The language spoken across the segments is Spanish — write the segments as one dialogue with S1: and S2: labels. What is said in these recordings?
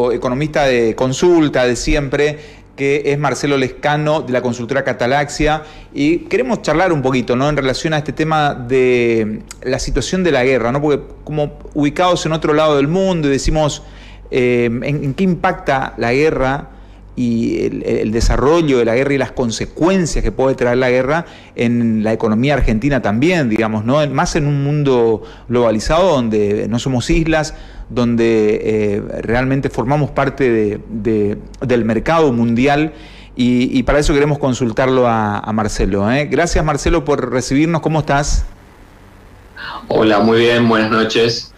S1: nuestro economista de consulta de siempre, que es Marcelo Lescano, de la consultora Catalaxia, y queremos charlar un poquito, ¿no?, en relación a este tema de la situación de la guerra, ¿no?, porque como ubicados en otro lado del mundo y decimos en qué impacta la guerra y el desarrollo de la guerra y las consecuencias que puede traer la guerra en la economía argentina también, digamos, ¿no?, más en un mundo globalizado donde no somos islas, donde realmente formamos parte del mercado mundial, y para eso queremos consultarlo a Marcelo. Gracias, Marcelo, por recibirnos. ¿Cómo estás?
S2: Hola, muy bien, buenas noches.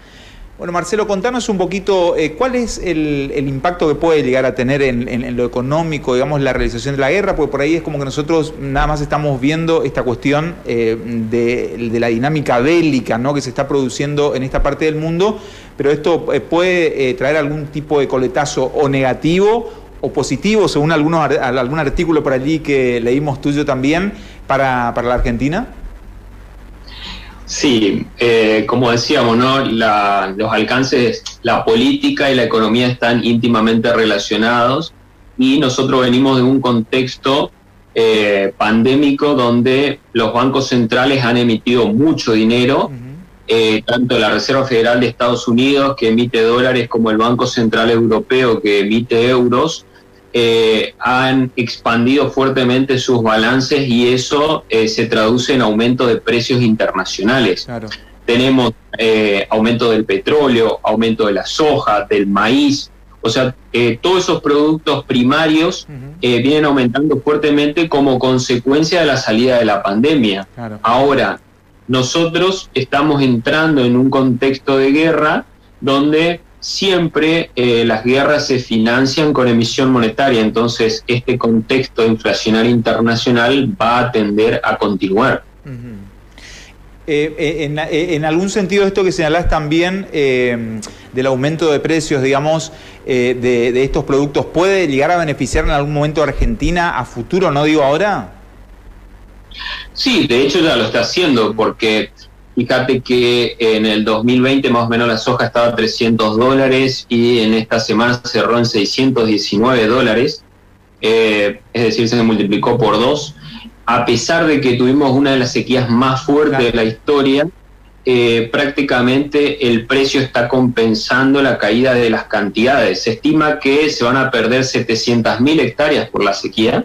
S1: Bueno, Marcelo, contanos un poquito cuál es el impacto que puede llegar a tener en lo económico, digamos, la realización de la guerra, porque por ahí es como que nosotros nada más estamos viendo esta cuestión de la dinámica bélica, ¿no?, que se está produciendo en esta parte del mundo, pero esto puede traer algún tipo de coletazo o negativo o positivo, según algún artículo por allí que leímos tuyo también, para la Argentina.
S2: Sí, como decíamos, ¿no?, los alcances, la política y la economía están íntimamente relacionados, y nosotros venimos de un contexto pandémico donde los bancos centrales han emitido mucho dinero, tanto la Reserva Federal de Estados Unidos, que emite dólares, como el Banco Central Europeo, que emite euros, han expandido fuertemente sus balances, y eso se traduce en aumento de precios internacionales.
S1: Claro.
S2: Tenemos aumento del petróleo, aumento de la soja, del maíz, o sea, todos esos productos primarios vienen aumentando fuertemente como consecuencia de la salida de la pandemia.
S1: Claro.
S2: Ahora, nosotros estamos entrando en un contexto de guerra donde siempre las guerras se financian con emisión monetaria, entonces este contexto inflacionario internacional va a tender a continuar.
S1: En algún sentido, esto que señalás también del aumento de precios, digamos, de estos productos, ¿puede llegar a beneficiar en algún momento a Argentina a futuro, no digo ahora?
S2: Sí, de hecho ya lo está haciendo, porque fíjate que en el 2020 más o menos la soja estaba a $300 y en esta semana cerró en $619, es decir, se multiplicó por 2. A pesar de que tuvimos una de las sequías más fuertes de la historia, prácticamente el precio está compensando la caída de las cantidades. Se estima que se van a perder 700.000 hectáreas por la sequía,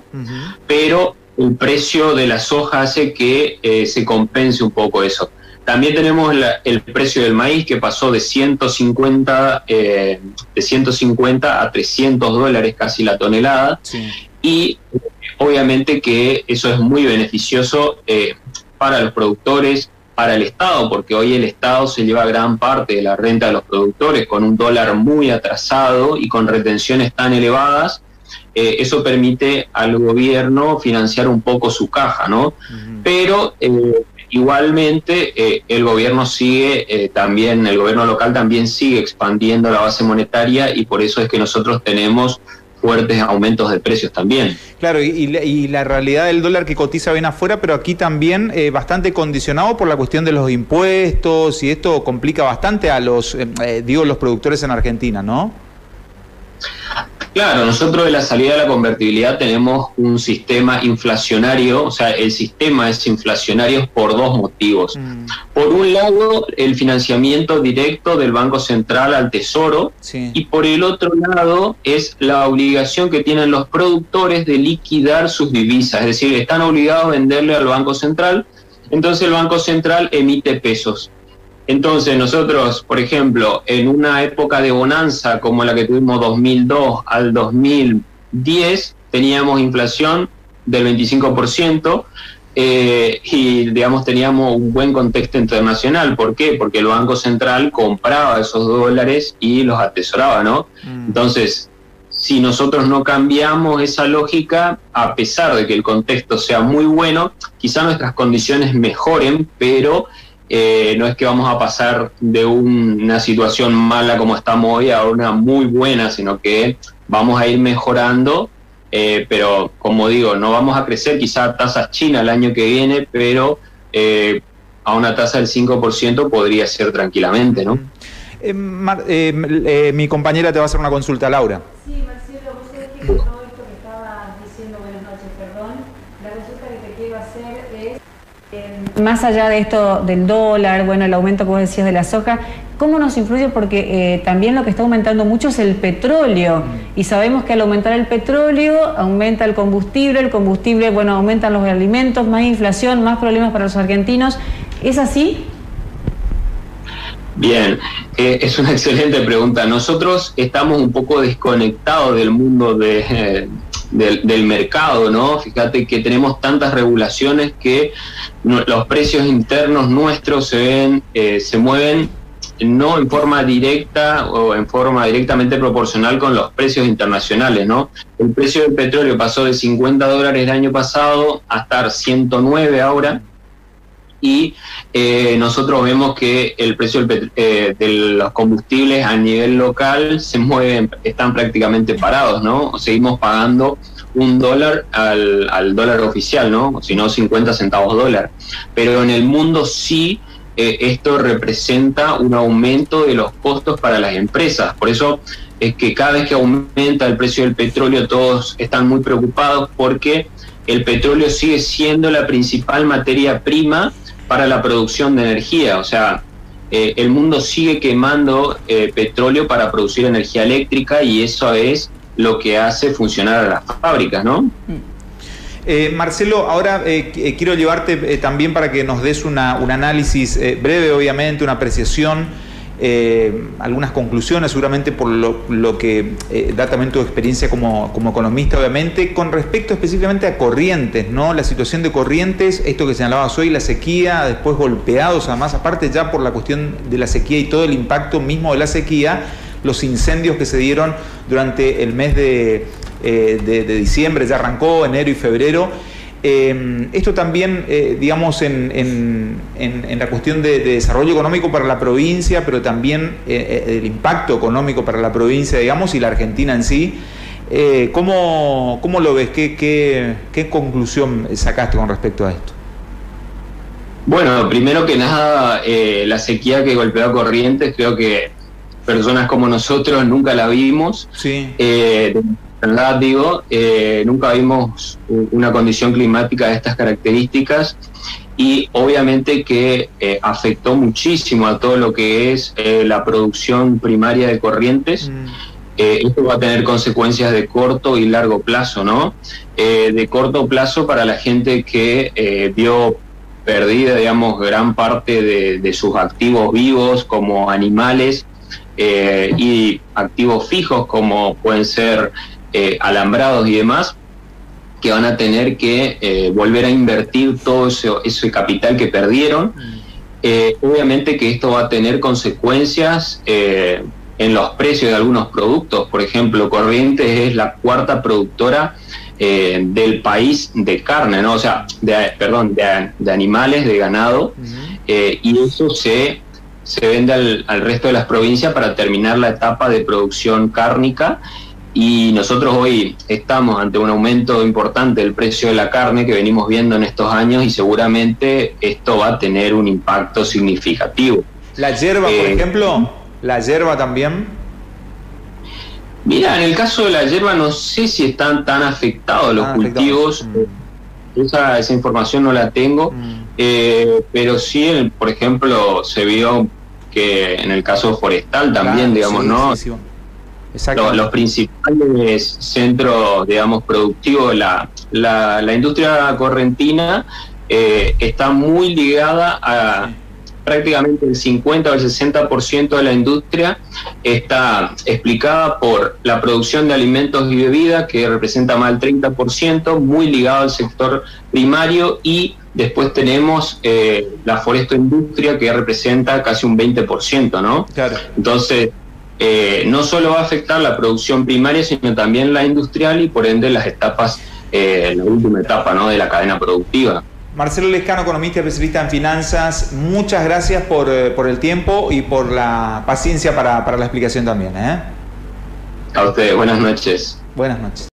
S2: pero el precio de la soja hace que se compense un poco eso. También tenemos el precio del maíz, que pasó de 150 a $300 casi la tonelada. Sí. Y obviamente que eso es muy beneficioso para los productores, para el Estado, porque hoy el Estado se lleva gran parte de la renta de los productores con un dólar muy atrasado y con retenciones tan elevadas. Eso permite al gobierno financiar un poco su caja, ¿no? Pero igualmente el gobierno sigue también, el gobierno local también sigue expandiendo la base monetaria, y por eso es que nosotros tenemos fuertes aumentos de precios también.
S1: Claro, y la realidad del dólar que cotiza bien afuera, pero aquí también bastante condicionado por la cuestión de los impuestos, y esto complica bastante a los productores en Argentina, ¿no?
S2: Claro, nosotros de la salida de la convertibilidad tenemos un sistema inflacionario, o sea, el sistema es inflacionario por dos motivos. Por un lado, el financiamiento directo del Banco Central al Tesoro, sí, y por el otro lado es la obligación que tienen los productores de liquidar sus divisas, es decir, están obligados a venderle al Banco Central, entonces el Banco Central emite pesos. Entonces nosotros, por ejemplo, en una época de bonanza como la que tuvimos 2002 al 2010, teníamos inflación del 25%, y digamos teníamos un buen contexto internacional. ¿Por qué? Porque el Banco Central compraba esos dólares y los atesoraba, ¿no? Entonces, si nosotros no cambiamos esa lógica, a pesar de que el contexto sea muy bueno, quizá nuestras condiciones mejoren, pero no es que vamos a pasar de una situación mala como estamos hoy a una muy buena, sino que vamos a ir mejorando, pero como digo, no vamos a crecer quizá a tasas chinas el año que viene, pero a una tasa del 5% podría ser tranquilamente, ¿no?
S1: Mi compañera te va a hacer una consulta, Laura.
S3: Sí, Marcelo, vos sabés que con todo esto que estabas diciendo, buenas noches, perdón, la consulta que te quiero hacer es, más allá de esto del dólar, bueno, el aumento que vos decías de la soja, ¿cómo nos influye? Porque también lo que está aumentando mucho es el petróleo, y sabemos que al aumentar el petróleo, aumenta el combustible, bueno, aumentan los alimentos, más inflación, más problemas para los argentinos. ¿Es así?
S2: Bien, es una excelente pregunta. Nosotros estamos un poco desconectados del mundo del mercado, ¿no? Fíjate que tenemos tantas regulaciones que los precios internos nuestros se mueven no en forma directa o en forma directamente proporcional con los precios internacionales, ¿no? El precio del petróleo pasó de $50 el año pasado a estar 109 ahora. Y nosotros vemos que el precio de los combustibles a nivel local se mueven, están prácticamente parados, ¿no? Seguimos pagando $1 al dólar oficial, ¿no? Si no 50 centavos dólar. Pero en el mundo sí esto representa un aumento de los costos para las empresas. Por eso es que cada vez que aumenta el precio del petróleo todos están muy preocupados, porque el petróleo sigue siendo la principal materia prima para la producción de energía. O sea, el mundo sigue quemando petróleo para producir energía eléctrica, y eso es lo que hace funcionar a las fábricas, ¿no?
S1: Marcelo, ahora quiero llevarte también para que nos des un análisis breve, obviamente, una apreciación, algunas conclusiones, seguramente por lo que da también tu experiencia como economista, obviamente, con respecto específicamente a Corrientes, ¿no? La situación de Corrientes, esto que señalabas hoy, la sequía, después golpeados, además, aparte ya por la cuestión de la sequía y todo el impacto mismo de la sequía, los incendios que se dieron durante el mes de diciembre, ya arrancó, enero y febrero. Esto también, digamos, en la cuestión de desarrollo económico para la provincia, pero también el impacto económico para la provincia, digamos, y la Argentina en sí. ¿Cómo lo ves? ¿Qué conclusión sacaste con respecto a esto?
S2: Bueno, primero que nada, la sequía que golpeó a Corrientes, creo que personas como nosotros nunca la vimos.
S1: Sí.
S2: ¿Verdad? Digo, nunca vimos una condición climática de estas características, y obviamente que afectó muchísimo a todo lo que es la producción primaria de Corrientes. Esto va a tener consecuencias de corto y largo plazo, ¿no? De corto plazo para la gente que vio perdida, digamos, gran parte de sus activos vivos como animales, y activos fijos como pueden ser alambrados y demás, que van a tener que volver a invertir todo ese capital que perdieron. Obviamente que esto va a tener consecuencias en los precios de algunos productos. Por ejemplo, Corrientes es la cuarta productora del país de carne, ¿no? O sea, de animales, de ganado, y eso se vende al resto de las provincias para terminar la etapa de producción cárnica. Y nosotros hoy estamos ante un aumento importante del precio de la carne que venimos viendo en estos años, y seguramente esto va a tener un impacto significativo.
S1: ¿La yerba, por ejemplo? ¿La yerba también?
S2: Mira, en el caso de la yerba no sé si están tan afectados los cultivos. Esa información no la tengo, pero sí, por ejemplo, se vio que en el caso forestal también, digamos, sí, ¿no? Sí. Los principales centros, digamos, productivos, la industria correntina está muy ligada a prácticamente el 50 o el 60% de la industria está explicada por la producción de alimentos y bebidas, que representa más del 30%, muy ligado al sector primario, y después tenemos la forestoindustria, que representa casi un 20%, ¿no? Claro. Entonces, no solo va a afectar la producción primaria, sino también la industrial, y por ende las etapas, la última etapa, ¿no?, de la cadena productiva.
S1: Marcelo Lescano, economista especialista en finanzas, muchas gracias por el tiempo y por la paciencia para la explicación también.
S2: A ustedes, buenas noches.
S1: Buenas noches.